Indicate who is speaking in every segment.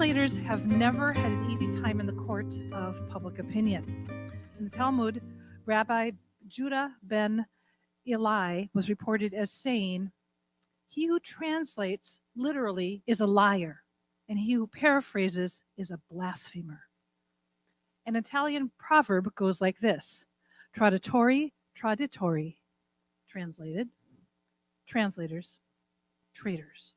Speaker 1: Translators have never had an easy time in the court of public opinion. In the Talmud, Rabbi Judah ben Eli was reported as saying, "He who translates literally is a liar, and he who paraphrases is a blasphemer." An Italian proverb goes like this: traditori, traditori, translated, translators, traitors.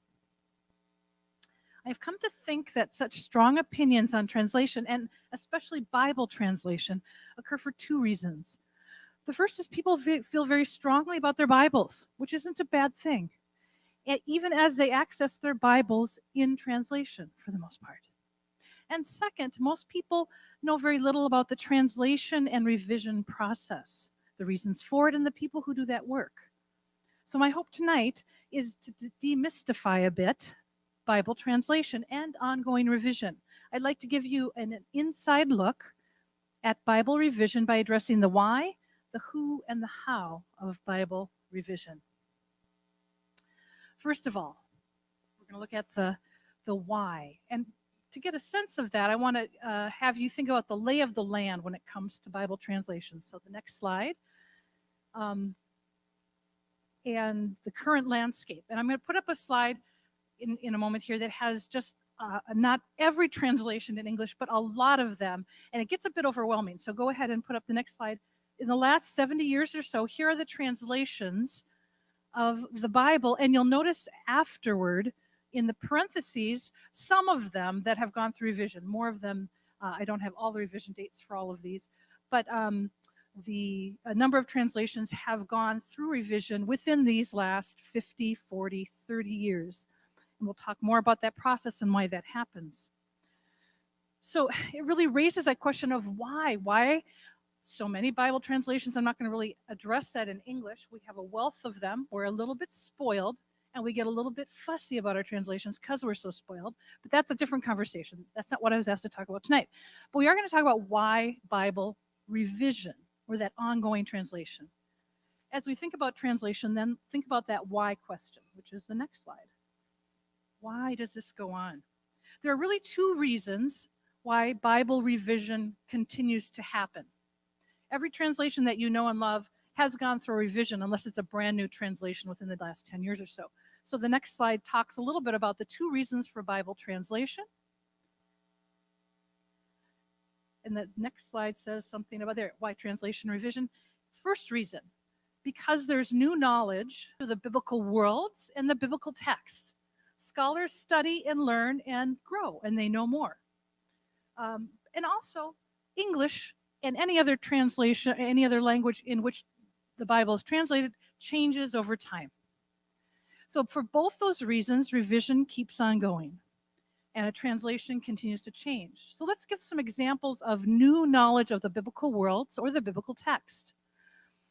Speaker 1: I've come to think that such strong opinions on translation, and especially Bible translation, occur for two reasons. The first is people feel very strongly about their Bibles, which isn't a bad thing, even as they access their Bibles in translation for the most part. And second, most people know very little about the translation and revision process, the reasons for it, and the people who do that work. So my hope tonight is to demystify a bit Bible translation and ongoing revision. I'd like to give you an inside look at Bible revision by addressing the why, the who, and the how of Bible revision. First of all, we're going to look at the why. And to get a sense of that, I want to have you think about the lay of the land when it comes to Bible translation. So the next slide. And the current landscape. And I'm going to put up a slide in a moment here that has just not every translation in English, but a lot of them. And it gets a bit overwhelming. So go ahead and put up the next slide. In the last 70 years or so, here are the translations of the Bible. And you'll notice afterward, in the parentheses, some of them that have gone through revision. More of them, I don't have all the revision dates for all of these, but a number of translations have gone through revision within these last 50, 40, 30 years. And we'll talk more about that process and why that happens. So it really raises that question of why. Why so many Bible translations? I'm not going to really address that in English. We have a wealth of them. We're a little bit spoiled, and we get a little bit fussy about our translations because we're so spoiled. But that's a different conversation. That's not what I was asked to talk about tonight. But we are going to talk about why Bible revision, or that ongoing translation. As we think about translation, then think about that why question, which is the next slide. Why does this go on? There are really two reasons why Bible revision continues to happen. Every translation that you know and love has gone through a revision, unless it's a brand new translation within the last 10 years or so. So the next slide talks a little bit about the two reasons for Bible translation. And the next slide says something about there, why translation revision. First reason, because there's new knowledge of the biblical worlds and the biblical text. Scholars study and learn and grow, and they know more. And also, English and any other translation, any other language in which the Bible is translated changes over time. So for both those reasons, revision keeps on going, and a translation continues to change. So let's give some examples of new knowledge of the biblical worlds or the biblical text.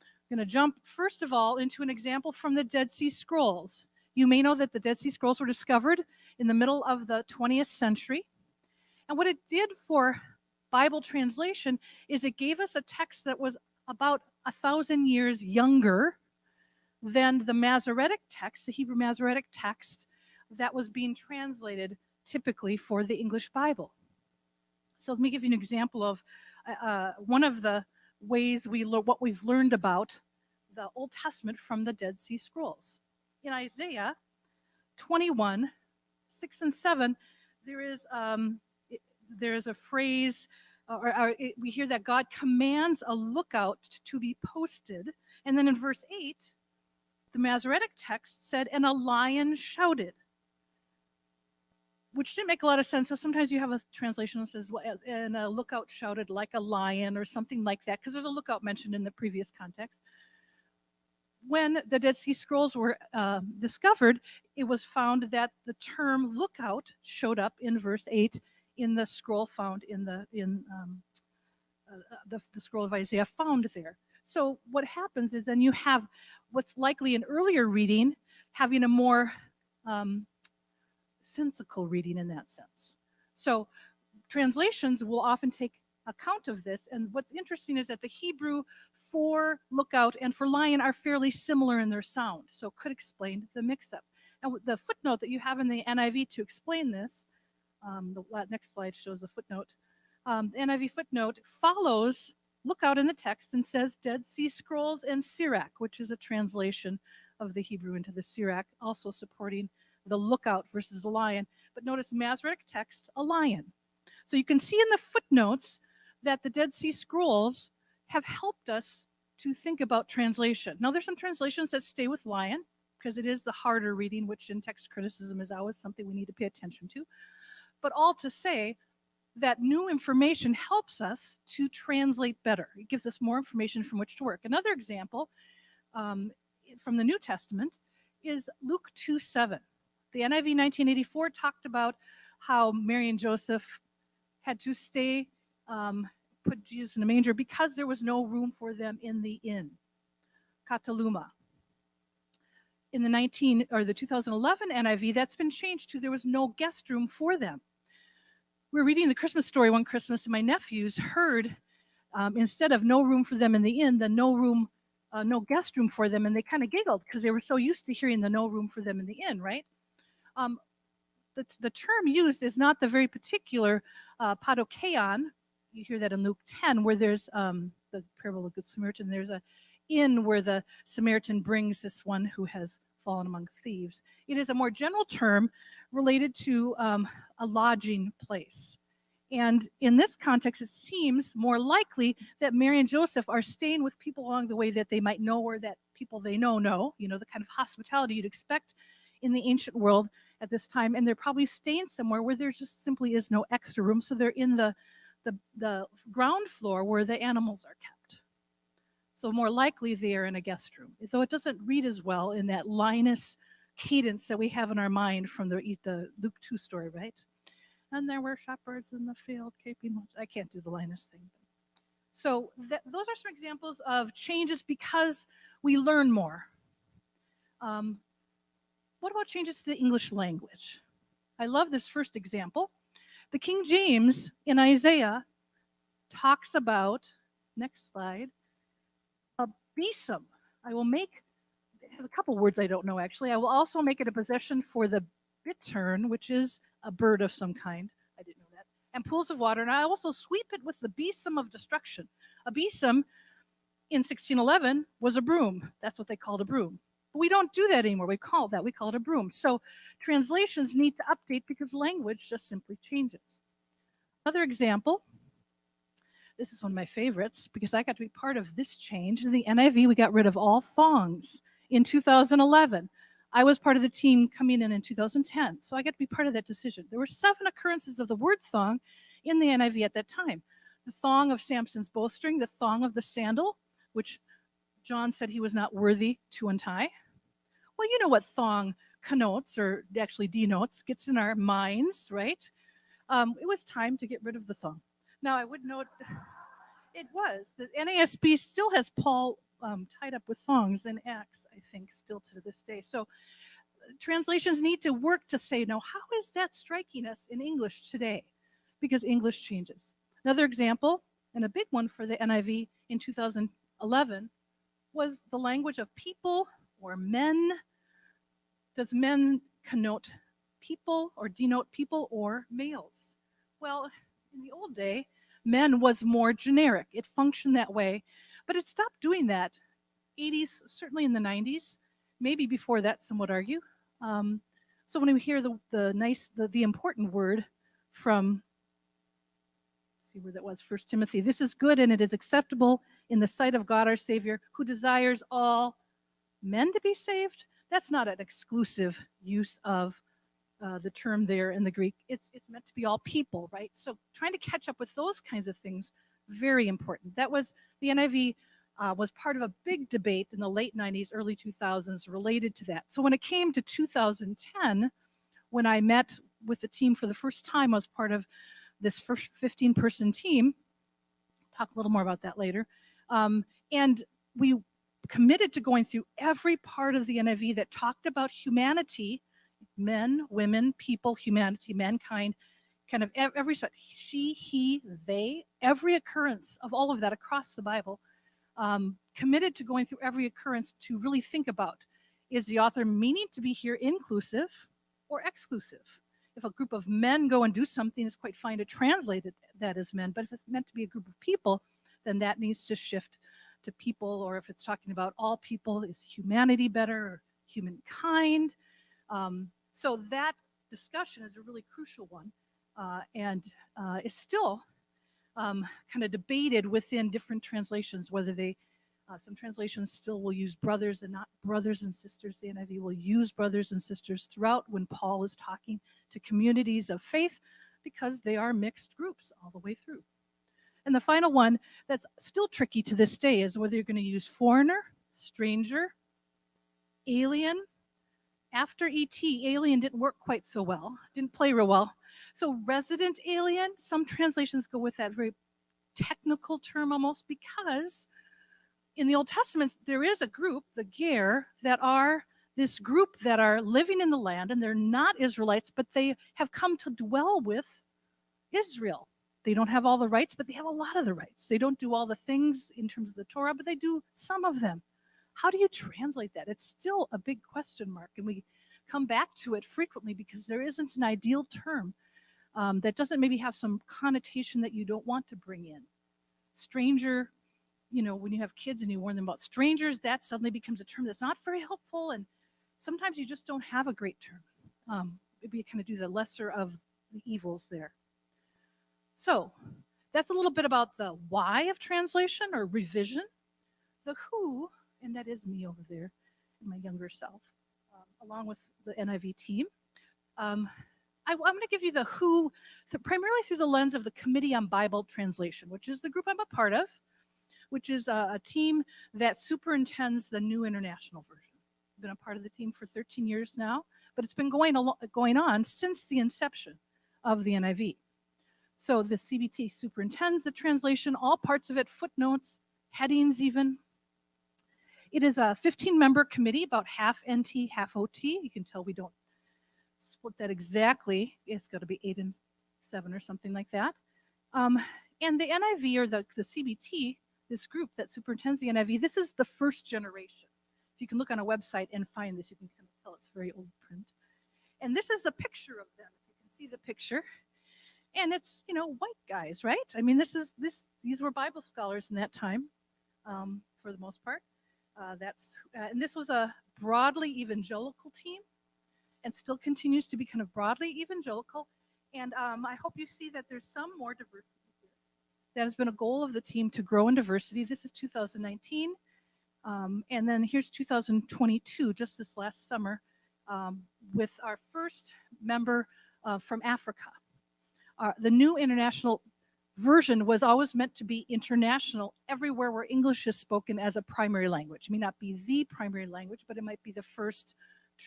Speaker 1: I'm going to jump, first of all, into an example from the Dead Sea Scrolls. You may know that the Dead Sea Scrolls were discovered in the middle of the 20th century. And what it did for Bible translation is it gave us a text that was about 1,000 years younger than the Masoretic text, the Hebrew Masoretic text that was being translated typically for the English Bible. So let me give you an example of one of the ways what we've learned about the Old Testament from the Dead Sea Scrolls. In Isaiah 21, 6 and 7, there is a phrase, we hear that God commands a lookout to be posted. And then in verse 8, the Masoretic text said, "And a lion shouted," which didn't make a lot of sense. So sometimes you have a translation that says, "And a lookout shouted like a lion," or something like that, because there's a lookout mentioned in the previous context. When the Dead Sea Scrolls were discovered, it was found that the term lookout showed up in verse 8 in the scroll found in the scroll of Isaiah found there. So what happens is then you have what's likely an earlier reading having a more sensical reading in that sense. So translations will often take account of this. And what's interesting is that the Hebrew for lookout and for lion are fairly similar in their sound, so could explain the mix-up. And the footnote that you have in the NIV to explain this The next slide shows a footnote. NIV footnote follows, look out in the text and says Dead Sea Scrolls and Sirach, which is a translation of the Hebrew into the Sirach, also supporting the lookout versus the lion. But notice Masoretic text, a lion. So you can see in the footnotes that the Dead Sea Scrolls have helped us to think about translation. Now, there's some translations that stay with lion because it is the harder reading, which in text criticism is always something we need to pay attention to. But all to say that new information helps us to translate better. It gives us more information from which to work. Another example from the New Testament is Luke 2:7. The NIV 1984 talked about how Mary and Joseph had to stay, put Jesus in a manger because there was no room for them in the inn, kataluma. In the 2011 NIV, that's been changed to there was no guest room for them. We were reading the Christmas story one Christmas, and my nephews heard, instead of no room for them in the inn, the no guest room for them, and they kind of giggled because they were so used to hearing the no room for them in the inn, right? The term used is not the very particular padokeon. You hear that in Luke 10, where there's the parable of the Good Samaritan. There's a inn where the Samaritan brings this one who has fallen among thieves. It is a more general term related to a lodging place. And in this context, it seems more likely that Mary and Joseph are staying with people along the way that they might know or that people they know, the kind of hospitality you'd expect in the ancient world at this time. And they're probably staying somewhere where there just simply is no extra room. So they're in the ground floor where the animals are kept. So more likely they are in a guest room, though it doesn't read as well in that Linus cadence that we have in our mind from the Luke 2 story, right? And there were shepherds in the field keeping watch. I can't do the Linus thing. So those are some examples of changes because we learn more. What about changes to the English language? I love this first example. The King James in Isaiah talks about, next slide, a besom. I will make, it has a couple words I don't know actually. I will also make it a possession for the bittern, which is a bird of some kind. I didn't know that. And pools of water. And I also sweep it with the besom of destruction. A besom in 1611 was a broom. That's what they called a broom. But we don't do that anymore. We call it a broom. So translations need to update because language just simply changes. Another example, this is one of my favorites because I got to be part of this change. In the NIV, we got rid of all thongs in 2011. I was part of the team coming in 2010, so I got to be part of that decision. There were 7 occurrences of the word thong in the NIV at that time. The thong of Samson's bowstring, the thong of the sandal, which John said he was not worthy to untie. Well, you know what thong connotes, or actually denotes, gets in our minds, right? It was time to get rid of the thong. Now, I would note it was. The NASB still has Paul tied up with thongs in Acts, I think, still to this day. So translations need to work to say, now, how is that striking us in English today? Because English changes. Another example, and a big one for the NIV in 2011, was the language of people or men. Does men connote people or denote people or males? Well, in the old day, men was more generic. It functioned that way, but it stopped doing that. 80s, certainly in the 90s, maybe before that, some would argue. So when we hear the important word from, see where that was, 1 Timothy, this is good and it is acceptable in the sight of God our Savior, who desires all men to be saved. That's not an exclusive use of the term there in the Greek. It's meant to be all people, right? So trying to catch up with those kinds of things, very important. That was, the NIV was part of a big debate in the late 90s, early 2000s related to that. So when it came to 2010, when I met with the team for the first time, I was part of this first 15-person team. Talk a little more about that later. And we committed to going through every part of the NIV that talked about humanity, men, women, people, humanity, mankind, kind of every she, he, they, every occurrence of all of that across the Bible, committed to going through every occurrence to really think about, is the author meaning to be here inclusive or exclusive? if a group of men go and do something, it's quite fine to translate that as men. But if it's meant to be a group of people, then that needs to shift to people. Or if it's talking about all people, is humanity better or humankind? So that discussion is a really crucial one, and it's still kind of debated within different translations, whether they, some translations still will use brothers and not brothers and sisters. The NIV will use brothers and sisters throughout when Paul is talking to communities of faith, because they are mixed groups all the way through. And the final one that's still tricky to this day is whether you're going to use foreigner, stranger, alien. After ET, alien didn't work quite so well, didn't play real well. So resident alien, some translations go with that very technical term almost, because in the Old Testament, there is a group, the Ger, that are this group that are living in the land, and they're not Israelites, but they have come to dwell with Israel. They don't have all the rights, but they have a lot of the rights. They don't do all the things in terms of the Torah, but they do some of them. How do you translate that? It's still a big question mark, and we come back to it frequently because there isn't an ideal term that doesn't maybe have some connotation that you don't want to bring in. Stranger, when you have kids and you warn them about strangers, that suddenly becomes a term that's not very helpful, and sometimes you just don't have a great term. Maybe you kind of do the lesser of the evils there. So that's a little bit about the why of translation or revision. The who, and that is me over there, my younger self, along with the NIV team. I'm going to give you the who primarily through the lens of the Committee on Bible Translation, which is the group I'm a part of, which is a team that superintends the New International Version. I've been a part of the team for 13 years now, but it's been going on since the inception of the NIV. So the CBT superintends the translation, all parts of it, footnotes, headings even. It is a 15-member committee, about half NT, half OT. You can tell we don't split that exactly. It's got to be 8 and 7 or something like that. And the NIV, or the CBT, this group that superintends the NIV, this is the first generation. If you can look on a website and find this, you can kind of tell it's very old print. And this is a picture of them. You can see the picture. And it's, white guys, right? I mean, these were Bible scholars in that time, for the most part. And this was a broadly evangelical team, and still continues to be kind of broadly evangelical. And I hope you see that there's some more diversity here. That has been a goal of the team, to grow in diversity. This is 2019. And then here's 2022, just this last summer, with our first member from Africa. The New International Version was always meant to be international everywhere where English is spoken as a primary language. It may not be the primary language, but it might be the first,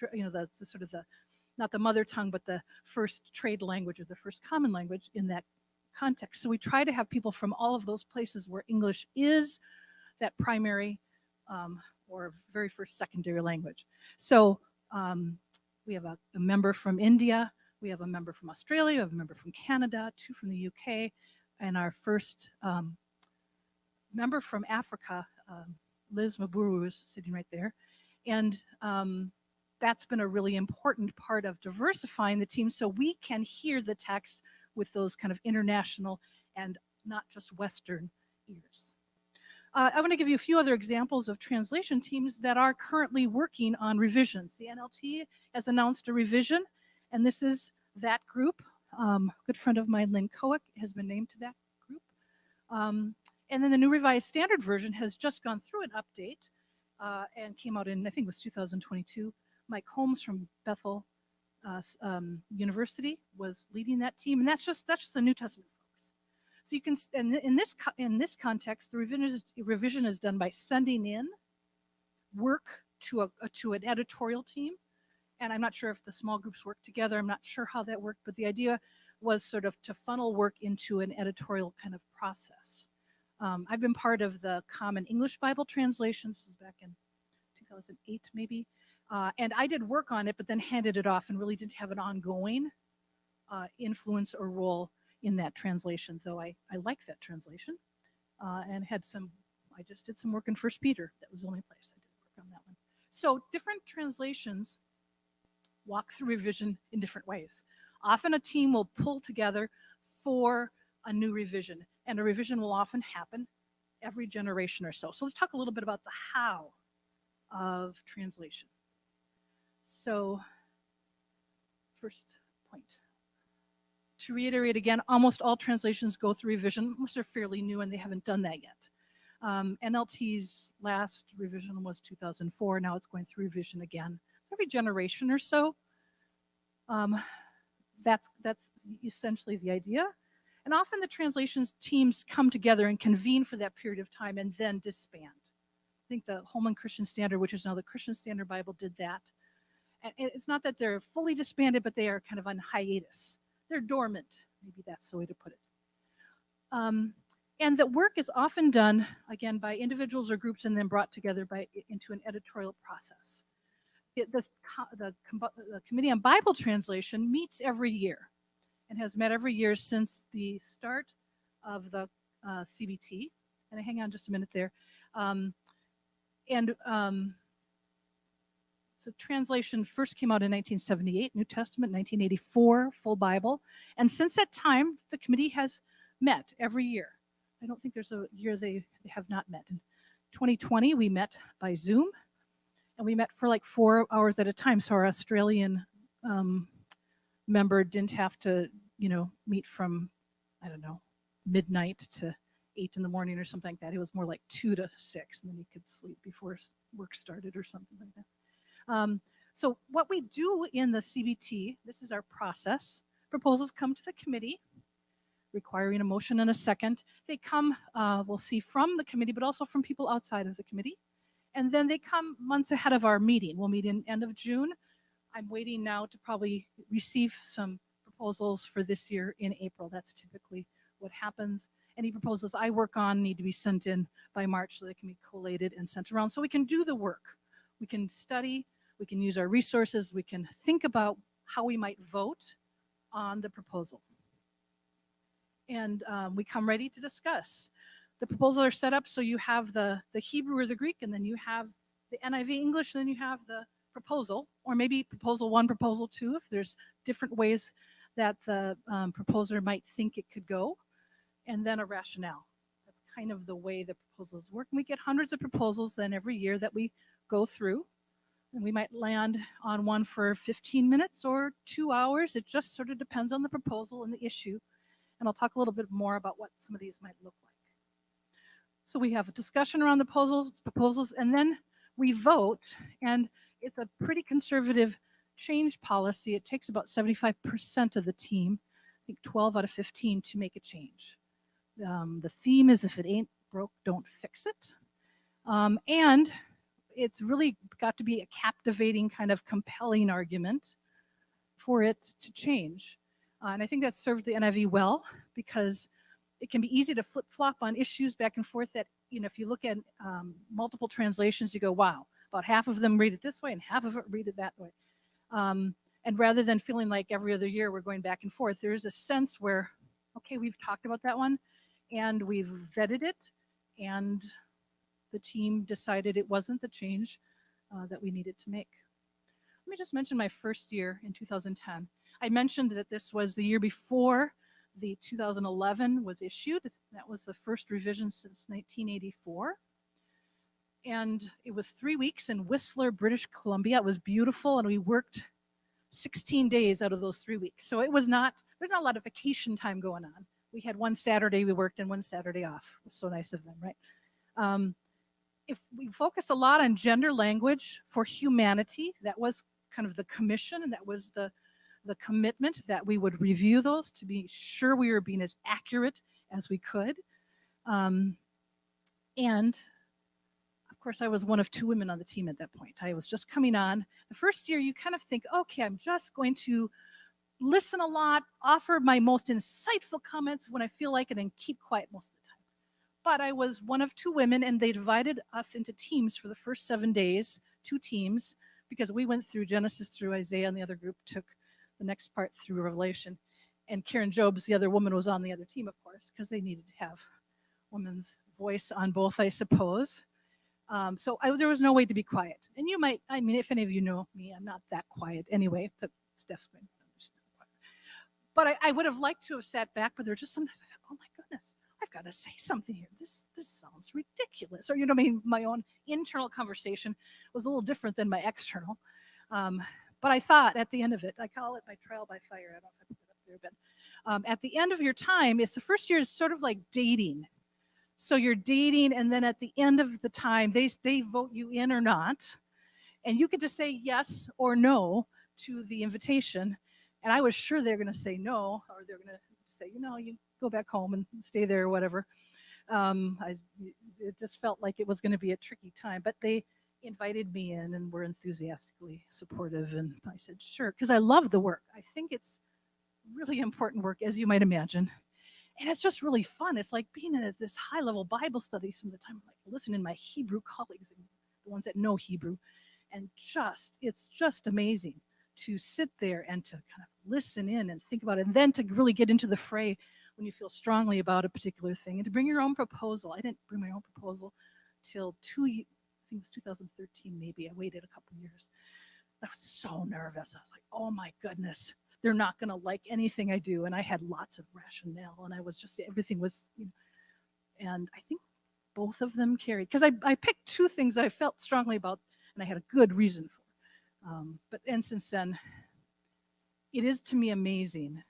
Speaker 1: the sort of not the mother tongue, but the first trade language or the first common language in that context. So we try to have people from all of those places where English is that primary or very first secondary language. So we have a member from India, we have a member from Australia, we have a member from Canada, 2 from the UK, and our first member from Africa, Liz Maburu, is sitting right there. And that's been a really important part of diversifying the team, so we can hear the text with those kind of international and not just Western ears. I want to give you a few other examples of translation teams that are currently working on revisions. The NLT has announced a revision, and this is that group. A good friend of mine, Lynn Kowick, has been named to that group. And then the New Revised Standard Version has just gone through an update and came out in, I think it was 2022. Mike Holmes from Bethel University was leading that team, and that's just the New Testament folks. So you can, and in this context, the revision is done by sending in work to an editorial team. And I'm not sure if the small groups work together. I'm not sure how that worked, but the idea was sort of to funnel work into an editorial kind of process. I've been part of the Common English Bible translations. This was back in 2008, maybe. And I did work on it, but then handed it off and really didn't have an ongoing influence or role in that translation, though I like that translation. And I just did some work in 1 Peter. That was the only place I did work on that one. So different translations walk through revision in different ways. Often a team will pull together for a new revision, and a revision will often happen every generation or so. So let's talk a little bit about the how of translation. So first point. To reiterate again, almost all translations go through revision. Most are fairly new and they haven't done that yet. NLT's last revision was 2004. Now it's going through revision again. Every generation or so. That's essentially the idea. And often the translations teams come together and convene for that period of time and then disband. I think the Holman Christian Standard, which is now the Christian Standard Bible, did that. And it's not that they're fully disbanded, but they are kind of on hiatus. They're dormant. Maybe that's the way to put it. And the work is often done, again, by individuals or groups and then brought together into an editorial process. The Committee on Bible Translation meets every year and has met every year since the start of the CBT. And hang on just a minute there. So translation first came out in 1978, New Testament, 1984, Full Bible. And since that time, the committee has met every year. I don't think there's a year they have not met. In 2020, we met by Zoom, and we met for like 4 hours at a time. So our Australian member didn't have to, meet from, I don't know, midnight to 8 in the morning or something like that. It was more like 2 to 6, and then he could sleep before work started or something like that. So what we do in the CBT, this is our process. Proposals come to the committee, requiring a motion and a second. They come, we'll see, from the committee, but also from people outside of the committee. And then they come months ahead of our meeting. We'll meet in end of June. I'm waiting now to probably receive some proposals for this year in April. That's typically what happens. Any proposals I work on need to be sent in by March so they can be collated and sent around so we can do the work. We can study, we can use our resources, we can think about how we might vote on the proposal. And we come ready to discuss. The proposals are set up so you have the Hebrew or the Greek, and then you have the NIV English, and then you have the proposal, or maybe proposal 1, proposal 2, if there's different ways that the proposer might think it could go, and then a rationale. That's kind of the way the proposals work. And we get hundreds of proposals then every year that we go through, and we might land on one for 15 minutes or 2 hours. It just sort of depends on the proposal and the issue. And I'll talk a little bit more about what some of these might look like. So we have a discussion around the proposals, and then we vote, and it's a pretty conservative change policy. It takes about 75% of the team, I think 12 out of 15, to make a change. The theme is, if it ain't broke, don't fix it. And it's really got to be a captivating, kind of compelling argument for it to change. And I think that served the NIV well, because it can be easy to flip-flop on issues back and forth that, if you look at multiple translations, you go, wow, about half of them read it this way and half of it read it that way. And rather than feeling like every other year we're going back and forth, there is a sense where, okay, we've talked about that one and we've vetted it, and the team decided it wasn't the change that we needed to make. Let me just mention my first year in 2010. I mentioned that this was the year before the 2011 was issued. That was the first revision since 1984. And it was 3 weeks in Whistler, British Columbia. It was beautiful, and we worked 16 days out of those 3 weeks. So there's not a lot of vacation time going on. We had one Saturday we worked and one Saturday off. It was so nice of them, right? If we focused a lot on gender language for humanity, that was kind of the commission, and that was the commitment that we would review those to be sure we were being as accurate as we could. And of course, I was one of 2 women on the team at that point. I was just coming on. The first year, you kind of think, okay, I'm just going to listen a lot, offer my most insightful comments when I feel like it, and keep quiet most of the time. But I was one of 2 women, and they divided us into teams for the first 7 days, 2 teams, because we went through Genesis through Isaiah, and the other group took the next part through Revelation. And Karen Jobs, the other woman, was on the other team, of course, because they needed to have woman's voice on both, I suppose. So there was no way to be quiet. And you might, if any of you know me, I'm not that quiet anyway. Steph's going to understand. But I would have liked to have sat back, but there are just sometimes I thought, oh my goodness, I've got to say something here. This sounds ridiculous. Or, my own internal conversation was a little different than my external. But I thought at the end of it, I call it my trial by fire. I don't know if I put it up there, but at the end of your time, it's the first year is sort of like dating. So you're dating, and then at the end of the time, they vote you in or not, and you get to say yes or no to the invitation. And I was sure they're going to say no, or they're going to say, you go back home and stay there or whatever. It just felt like it was going to be a tricky time, but they invited me in and were enthusiastically supportive. And I said, sure, because I love the work. I think it's really important work, as you might imagine. And it's just really fun. It's like being in this high level Bible study some of the time, like listening to my Hebrew colleagues and the ones that know Hebrew. And it's just amazing to sit there and to kind of listen in and think about it, and then to really get into the fray when you feel strongly about a particular thing, and to bring your own proposal. I didn't bring my own proposal till I think it was 2013 maybe. I waited a couple years. I was so nervous. I was like, oh my goodness, they're not going to like anything I do. And I had lots of rationale, and I was just, everything was, and I think both of them carried, because I picked two things that I felt strongly about and I had a good reason for. And since then, it is to me amazing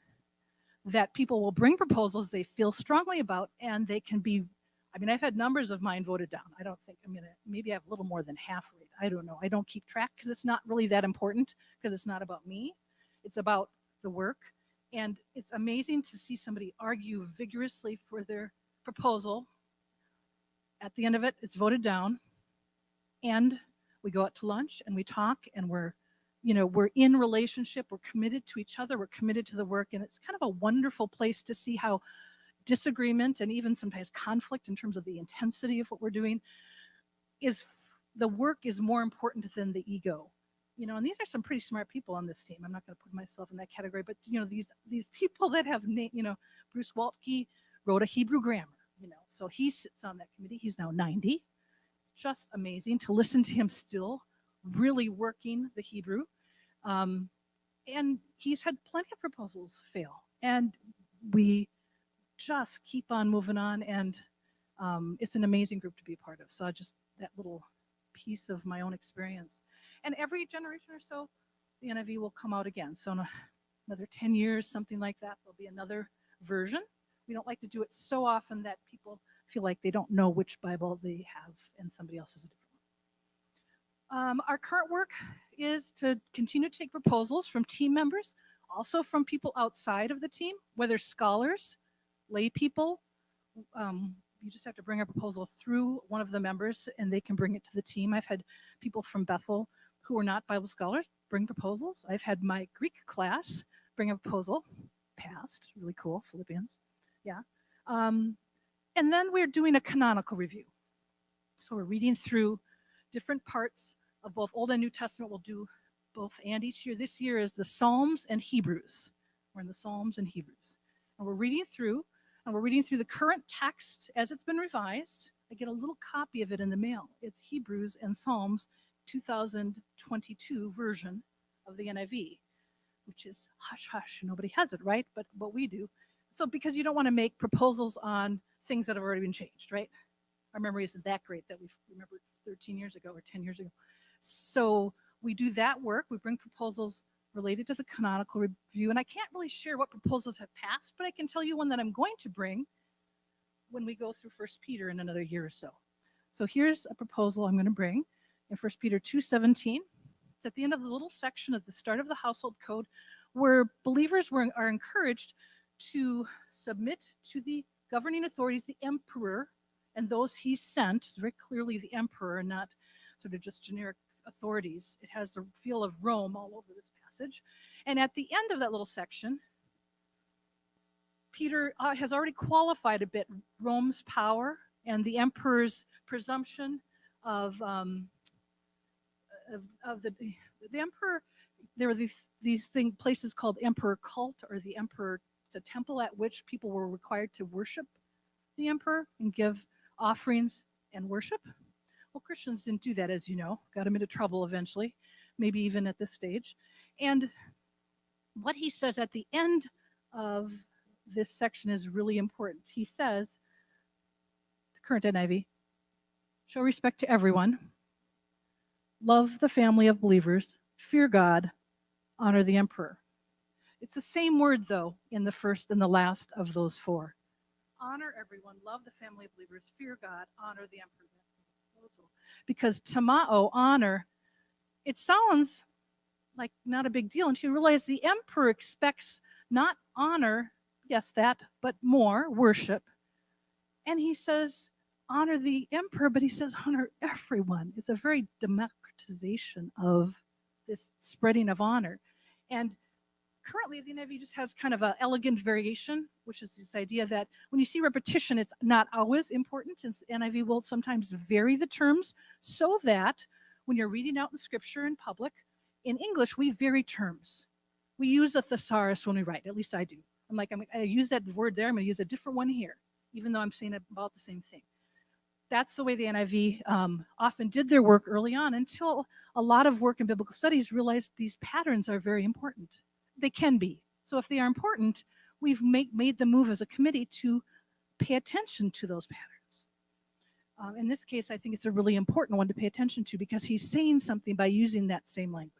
Speaker 1: that people will bring proposals they feel strongly about, and they can be, I've had numbers of mine voted down. I don't think, maybe I have a little more than half rate. I don't know. I don't keep track because it's not really that important, because it's not about me. It's about the work. And it's amazing to see somebody argue vigorously for their proposal. At the end of it, it's voted down. And we go out to lunch and we talk, and we're in relationship, we're committed to each other, we're committed to the work, and it's kind of a wonderful place to see how disagreement and even sometimes conflict in terms of the intensity of what we're doing the work is more important than the ego. And these are some pretty smart people on this team. I'm not going to put myself in that category, but these people that have, Bruce Waltke wrote a Hebrew grammar, so he sits on that committee. He's now 90. Just amazing to listen to him still really working the Hebrew. And he's had plenty of proposals fail. And we just keep on moving on. And it's an amazing group to be a part of. So just that little piece of my own experience. And every generation or so, the NIV will come out again. So in another 10 years, something like that, there'll be another version. We don't like to do it so often that people feel like they don't know which Bible they have and somebody else has a different one. Our current work is to continue to take proposals from team members, also from people outside of the team, whether scholars, lay people. You just have to bring a proposal through one of the members and they can bring it to the team. I've had people from Bethel who are not Bible scholars bring proposals. I've had my Greek class bring a proposal, passed, really cool, Philippians, yeah. And then we're doing a canonical review. So we're reading through different parts of both Old and New Testament. We'll do both and each year. This year is the Psalms and Hebrews. We're in the Psalms and Hebrews. And we're reading through the current text as it's been revised. I get a little copy of it in the mail. It's Hebrews and Psalms 2022 version of the NIV, which is hush hush. Nobody has it, right? But we do. So because you don't want to make proposals on things that have already been changed, right? Our memory isn't that great that we remember 13 years ago or 10 years ago. So we do that work. We bring proposals related to the canonical review. And I can't really share what proposals have passed, but I can tell you one that I'm going to bring when we go through 1 Peter in another year or so. So here's a proposal I'm going to bring in 1 Peter 2:17. It's at the end of the little section at the start of the household code where believers are encouraged to submit to the governing authorities, the emperor, and those he sent, very clearly the emperor, not sort of just generic authorities. It has the feel of Rome all over this passage. And at the end of that little section, Peter has already qualified a bit Rome's power and the emperor's presumption of the emperor. There were these places called emperor cult, or the emperor, the temple at which people were required to worship the emperor and give offerings and worship. Well, Christians didn't do that, as you know, got them into trouble eventually, maybe even at this stage. And what he says at the end of this section is really important. He says, current NIV, show respect to everyone, love the family of believers, fear God, honor the emperor. It's the same word, though, in the first and the last of those four. Honor everyone, love the family of believers, fear God, honor the emperor. Because tamao, honor, it sounds like not a big deal until you realize the emperor expects not honor, yes, that, but more worship. And he says, honor the emperor, but he says, honor everyone. It's a very democratization of this spreading of honor. And currently, the NIV just has kind of an elegant variation, which is this idea that when you see repetition, it's not always important. And NIV will sometimes vary the terms so that when you're reading out in scripture in public, in English, we vary terms. We use a thesaurus when we write, at least I do. I use that word there, I'm going to use a different one here, even though I'm saying about the same thing. That's the way the NIV often did their work early on until a lot of work in biblical studies realized these patterns are very important. They can be. So if they are important, we've made the move as a committee to pay attention to those patterns. In this case, I think it's a really important one to pay attention to because he's saying something by using that same language.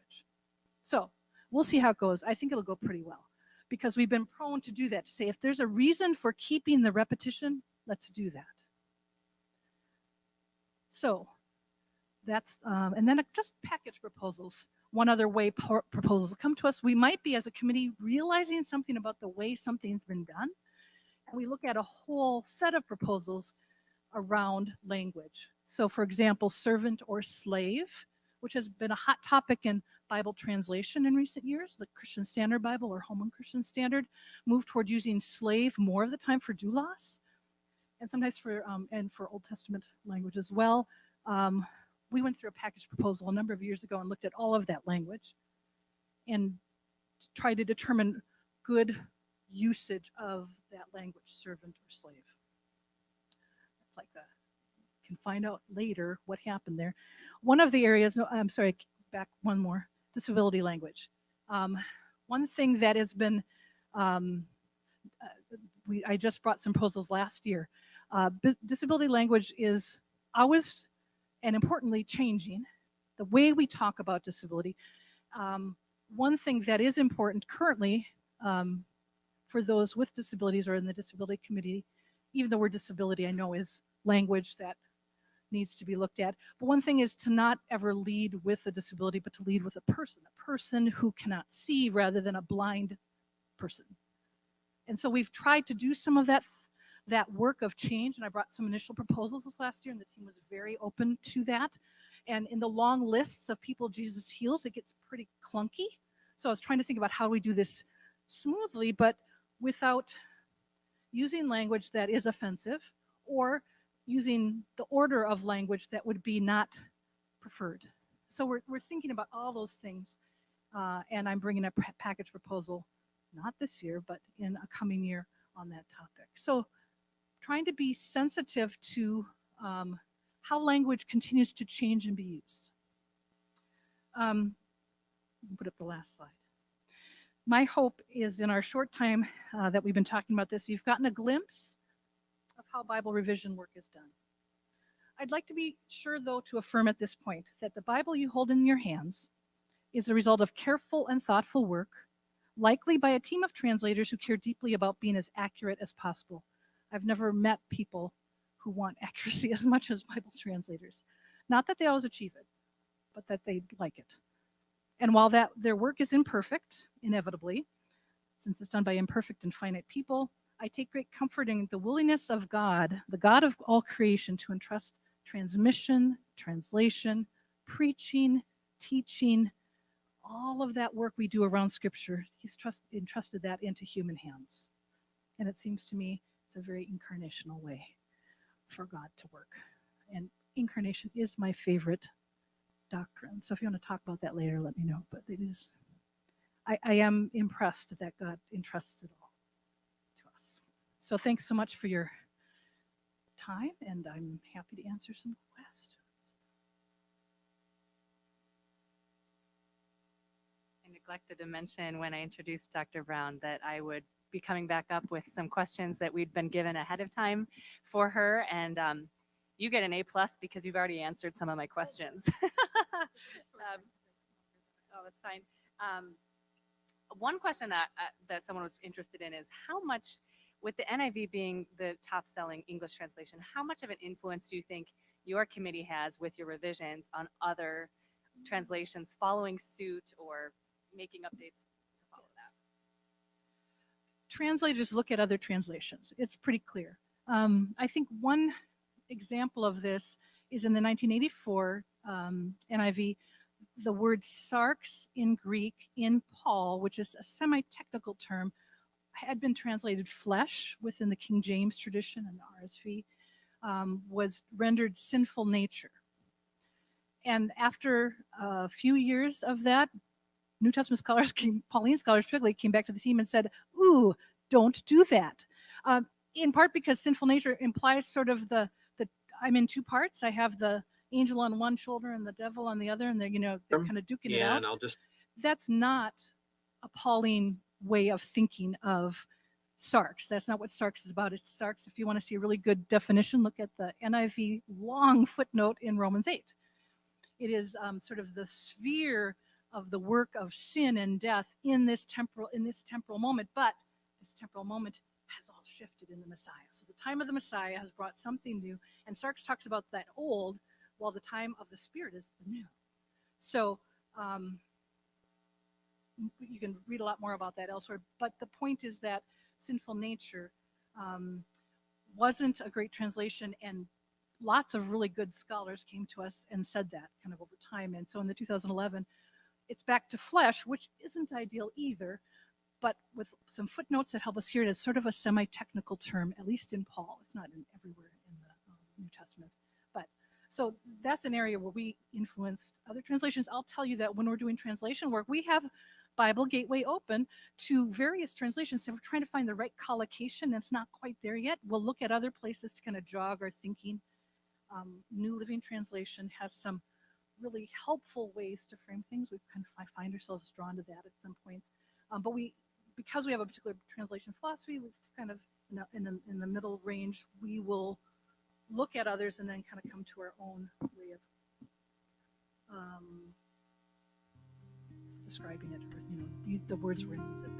Speaker 1: So we'll see how it goes. I think it'll go pretty well because we've been prone to do that, to say if there's a reason for keeping the repetition, let's do that. So that's, and then just package proposals. One other way proposals come to us, we might be as a committee realizing something about the way something's been done. And we look at a whole set of proposals around language. So for example, servant or slave, which has been a hot topic in Bible translation in recent years. The Christian Standard Bible or Holman Christian Standard moved toward using slave more of the time for doulos, and sometimes for Old Testament language as well. We went through a package proposal a number of years ago and looked at all of that language and tried to determine good usage of that language, servant or slave. It's like that. You can find out later what happened there. One of the areas, no, I'm sorry, back one more, disability language. One thing that has been, I just brought some proposals last year. Disability language is always and importantly changing the way we talk about disability. One thing that is important currently for those with disabilities or in the disability committee, even the word disability I know is language that needs to be looked at. But one thing is to not ever lead with a disability, but to lead with a person who cannot see rather than a blind person. And so we've tried to do some of that work of change, and I brought some initial proposals this last year, and the team was very open to that. And in the long lists of people Jesus heals, it gets pretty clunky. So I was trying to think about how we do this smoothly, but without using language that is offensive or using the order of language that would be not preferred. So we're thinking about all those things, and I'm bringing a package proposal, not this year, but in a coming year on that topic. So trying to be sensitive to how language continues to change and be used. Put up the last slide. My hope is in our short time that we've been talking about this, you've gotten a glimpse of how Bible revision work is done. I'd like to be sure, though, to affirm at this point that the Bible you hold in your hands is the result of careful and thoughtful work, likely by a team of translators who care deeply about being as accurate as possible. I've never met people who want accuracy as much as Bible translators. Not that they always achieve it, but that they like it. And while their work is imperfect, inevitably, since it's done by imperfect and finite people, I take great comfort in the willingness of God, the God of all creation, to entrust transmission, translation, preaching, teaching, all of that work we do around Scripture. He's entrusted that into human hands. And it seems to me it's a very incarnational way for God to work. And incarnation is my favorite doctrine. So if you want to talk about that later, let me know. But it is, I am impressed that God entrusts it all to us. So thanks so much for your time, and I'm happy to answer some questions.
Speaker 2: I neglected to mention when I introduced Dr. Brown that I would be coming back up with some questions that we'd been given ahead of time for her. And you get an A+ because you've already answered some of my questions. Oh, that's fine. One question that someone was interested in is how much, with the NIV being the top-selling English translation, how much of an influence do you think your committee has with your revisions on other translations following suit or making updates to follow that?
Speaker 1: Translators look at other translations. It's pretty clear. I think one example of this is in the 1984 NIV. The word sarx in Greek in Paul, which is a semi-technical term, had been translated flesh within the King James tradition and the RSV, was rendered sinful nature. And after a few years of that, New Testament scholars, Pauline scholars particularly, came back to the team and said, ooh, don't do that. In part because sinful nature implies sort of the I'm in two parts. I have the angel on one shoulder and the devil on the other, and they're kind of duking it out.
Speaker 3: And I'll just.
Speaker 1: That's not a Pauline way of thinking of sarx. That's not what sarx is about. It's sarx. If you want to see a really good definition, look at the NIV long footnote in Romans 8. It is sort of the sphere of the work of sin and death in this temporal moment, but this temporal moment has all shifted in the Messiah. So the time of the Messiah has brought something new, and Sarx talks about that old, while the time of the Spirit is the new. So you can read a lot more about that elsewhere, but the point is that sinful nature wasn't a great translation, and lots of really good scholars came to us and said that kind of over time. And so in the 2011, it's back to flesh, which isn't ideal either, but with some footnotes that help us hear it as sort of a semi-technical term, at least in Paul. It's not everywhere in the New Testament. So that's an area where we influenced other translations. I'll tell you that when we're doing translation work, we have Bible Gateway open to various translations. So we're trying to find the right collocation. It's not quite there yet. We'll look at other places to kind of jog our thinking. New Living Translation has some really helpful ways to frame things. We kind of find ourselves drawn to that at some points. But because we have a particular translation philosophy, we've kind of in the middle range, we will look at others and then kind of come to our own way of describing it, or the words we're going to use it.